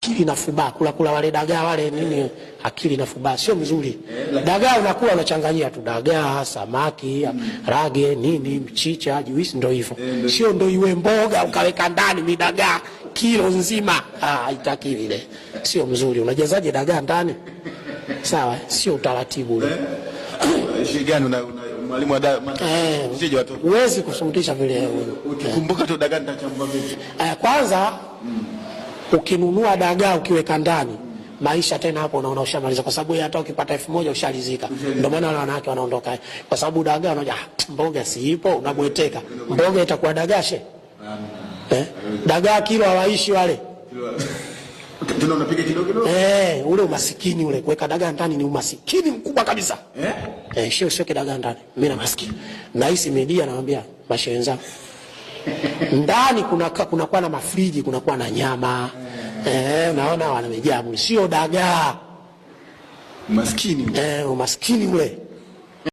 akili inafuba. Kula wale dagaa wale nini, akili inafuba, sio mzuri. Dagaa unakula unachanganyia tu dagaa, samaki, rage, nini, mchicha, juisi, ndio hivyo. Sio ndio iwe mboga ukaweka ndani midagaa kilo nzima. Haitaki vile. Sio mzuri. Unajazaje dagaa ndani? Sawa, sio utaratibu ule. Shi gani mwalimu wa msije watoto? Huwezi kufundisha vile. Ukikumbuka tu dagaa nitachambua vipi? Kwanza ukinunua dagaa ukiweka ndani, maisha tena hapo unaona ushamaliza, kwa sababu hata ukipata 1000 ushalizika. Ndio maana wale wanawake wanaondoka, kwa sababu dagaa unaja mboga siipo, unabweteka. Mboga itakuwa dagashe. Dagaa kilo hawaishi wale. Tuna unapiga kidogo. Ule umasikini ule, kuweka dagaa ndani ni umasikini mkubwa kabisa. Sio dagaa ndani. Mimi na maskini. Na hisi media naambia mashe wenzangu. Ndani kunakuwa na mafriji, kunakuwa na nyama. Unaona wanamejaa, sio dagaa. Maskini. Umaskini ule.